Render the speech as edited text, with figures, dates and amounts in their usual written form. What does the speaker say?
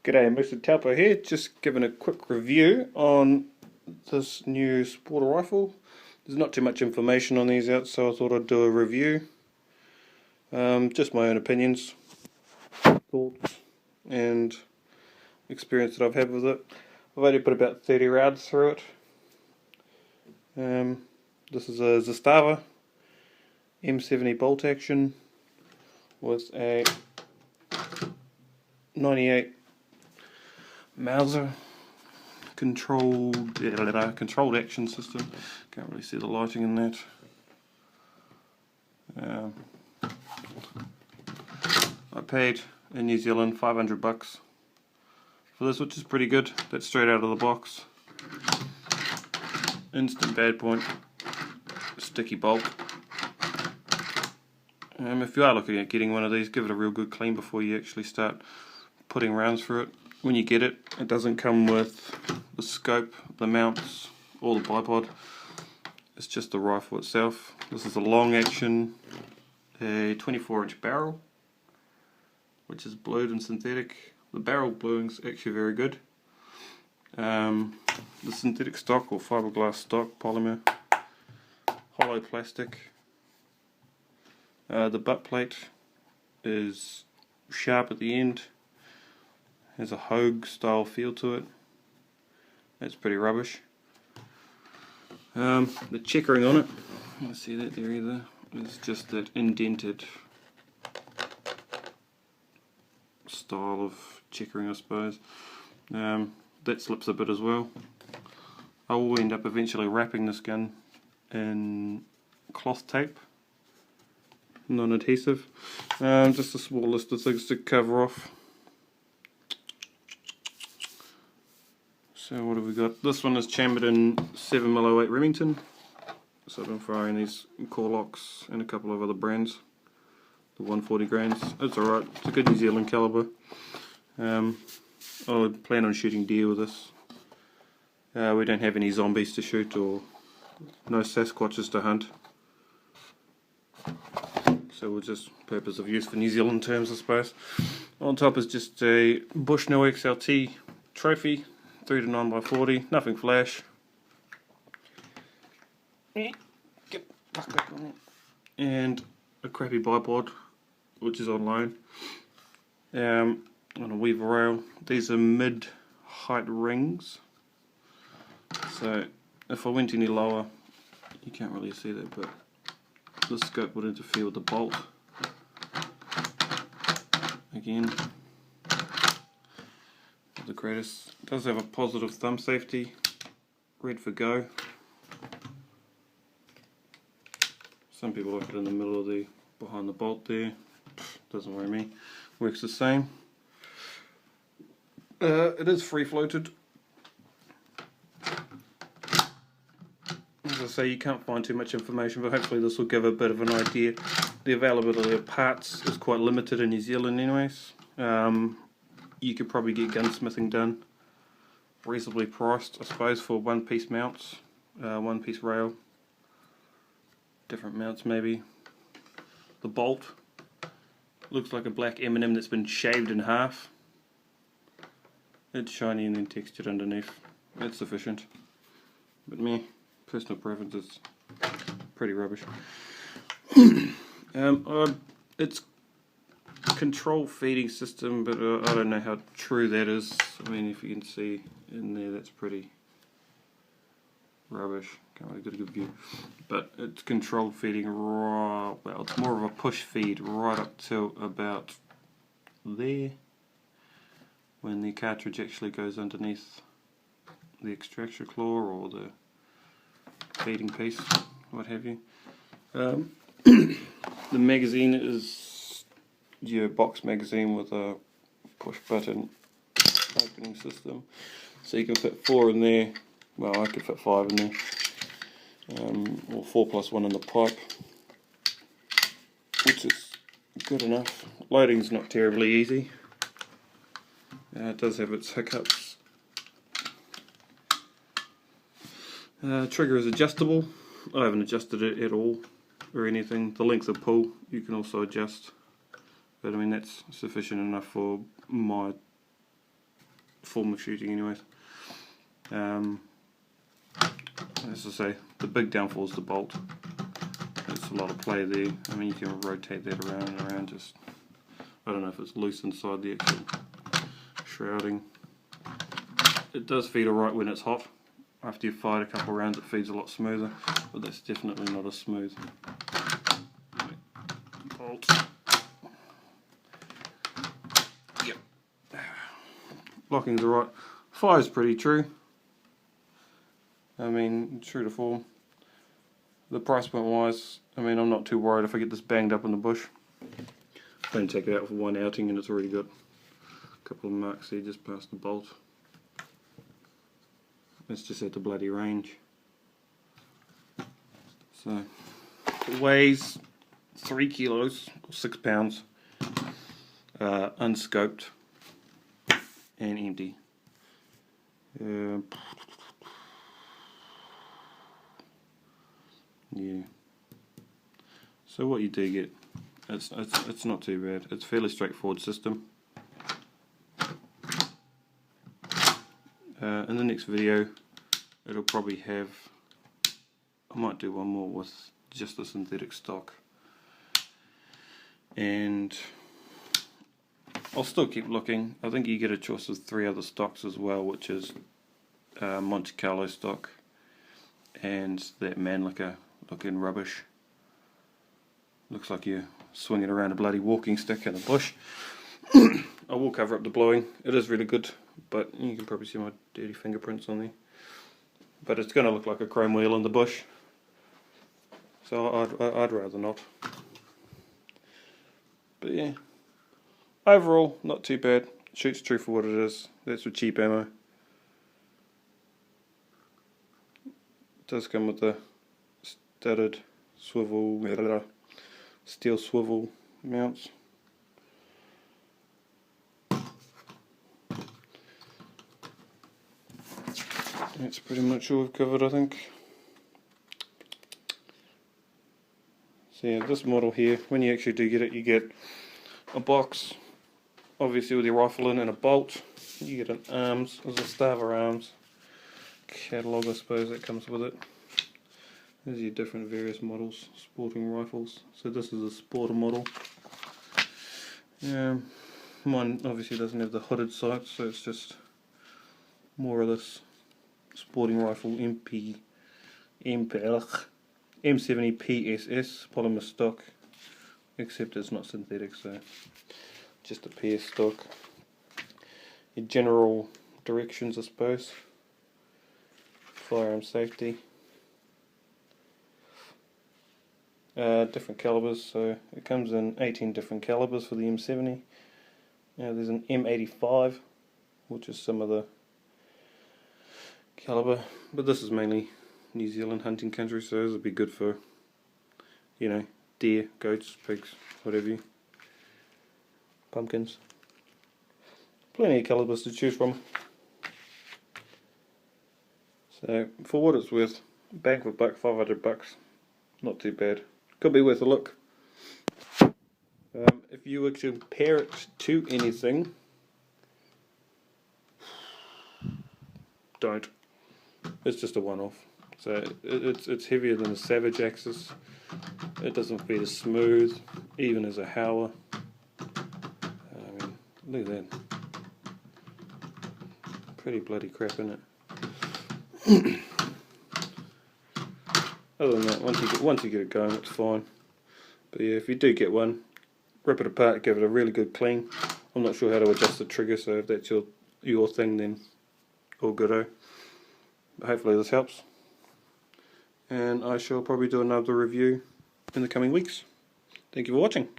G'day, Mr. Talpo here, just giving a quick review on this new sporter rifle. There's not too much information on these out, so I thought I'd do a review. Just my own opinions, thoughts, and experience that I've had with it. I've only put about 30 rounds through it. This is a Zastava m70 bolt action with a 98 Mauser controlled action system. Can't really see the lighting in that. I paid in New Zealand $500 for this, which is pretty good. That's straight out of the box. Instant bad point, sticky bolt. If you are looking at getting one of these, give it a real good clean before you actually start putting rounds through it. When you get it, it doesn't come with the scope, the mounts, or the bipod. It's just the rifle itself. This is a long action, a 24-inch barrel, which is blued and synthetic. The barrel bluing's actually very good. The synthetic stock or fiberglass stock polymer, hollow plastic. The butt plate is sharp at the end. Has a Hogue style feel to it. That's pretty rubbish. The checkering on it, you can see that there either, is just that indented style of checkering, I suppose. That slips a bit as well. I will end up eventually wrapping this gun in cloth tape, non-adhesive. Just a small list of things to cover off. So what have we got? This one is chambered in 7mm Remington. So I've been firing these Corlocks and a couple of other brands. The 140 grains. It's alright. It's a good New Zealand calibre. I would plan on shooting deer with this. We don't have any zombies to shoot or no Sasquatches to hunt. So we'll just purpose of use for New Zealand terms, I suppose. On top is just a Bushnell XLT trophy. 3 to 9x40, nothing flash. Get back on it. And a crappy bipod, which is on loan. On a weaver rail. These are mid-height rings. So if I went any lower, you can't really see that, but the scope would interfere with the bolt. Again, the greatest. It does have a positive thumb safety, red for go. Some people like it in the middle of the, behind the bolt there. Doesn't worry me, works the same. It is free floated. As I say, you can't find too much information, but hopefully this will give a bit of an idea. The availability of parts is quite limited in New Zealand anyways. You could probably get gunsmithing done reasonably priced, I suppose, for one-piece mounts, one-piece rail, different mounts maybe. The bolt looks like a black M&M that's been shaved in half. It's shiny and then textured underneath. That's sufficient. But me, personal preference is pretty rubbish. It's control feeding system, but I don't know how true that is. I mean, if you can see in there, that's pretty rubbish. Can't really get a good view. But it's controlled feeding right, well, it's more of a push feed right up till about there, when the cartridge actually goes underneath the extraction claw or the feeding piece, what have you. The magazine is your box magazine with a push button opening system, so you can fit 4 in there. Well, I could fit 5 in there, or 4 plus 1 in the pipe, which is good enough. Loading's not terribly easy. It does have its hiccups. Trigger is adjustable. I haven't adjusted it at all or anything. The length of pull you can also adjust, but I mean that's sufficient enough for my form of shooting anyways. As I say, the big downfall is the bolt. It's a lot of play there. I mean, you can rotate that around and around, just, I don't know if it's loose inside the actual shrouding. It does feed alright when it's hot. After you've fired a couple of rounds it feeds a lot smoother, but that's definitely not as smooth. Bolt. Yep. Locking's alright. Fire's pretty true. I mean, true to form. The price point wise, I mean, I'm not too worried if I get this banged up in the bush. I only take it out for one outing and it's already got a couple of marks there just past the bolt. It's just at the bloody range. So, it weighs 3 kilos, or 6 pounds, unscoped and empty. Yeah. So what you do get, it's not too bad. It's a fairly straightforward system. In the next video, it'll probably have, I might do one more with just the synthetic stock, and I'll still keep looking. I think you get a choice of 3 other stocks as well, which is Monte Carlo stock and that Mannlicher looking rubbish. Looks like you're swinging around a bloody walking stick in a bush. I will cover up the blowing. It is really good, but you can probably see my dirty fingerprints on there. But it's going to look like a chrome wheel in the bush, so I'd rather not. But yeah, overall not too bad. Shoots true for what it is. That's with cheap ammo. It does come with the studded swivel, steel swivel mounts. That's pretty much all we've covered, I think. So yeah, this model here, when you actually do get it, you get a box, obviously with your rifle in, and a bolt. You get an arms, a zastava arms catalogue, I suppose, that comes with it. There's your different various models, sporting rifles. So this is a sporter model. Mine obviously doesn't have the hooded sights, so it's just more of this sporting rifle M70 PSS polymer stock, except it's not synthetic, so just a PS stock. Your general directions, I suppose. Firearm safety. Different calibers, so it comes in 18 different calibers for the M70. There's an M85, which is some of the caliber, but this is mainly New Zealand hunting country, so this would be good for, you know, deer, goats, pigs, whatever, pumpkins. Plenty of calibers to choose from. So for what it's worth, bang for buck, $500, not too bad. Could be worth a look. If you were to compare it to anything, don't. It's just a one-off. So it's heavier than a Savage Axis. It doesn't feel as smooth, even as a Howler. I mean, look at that. Pretty bloody crap, isn't it? Other than that, once you get it going, it's fine. But yeah, if you do get one, rip it apart, give it a really good clean. I'm not sure how to adjust the trigger, so if that's your thing, then all good-o. But hopefully this helps. And I shall probably do another review in the coming weeks. Thank you for watching.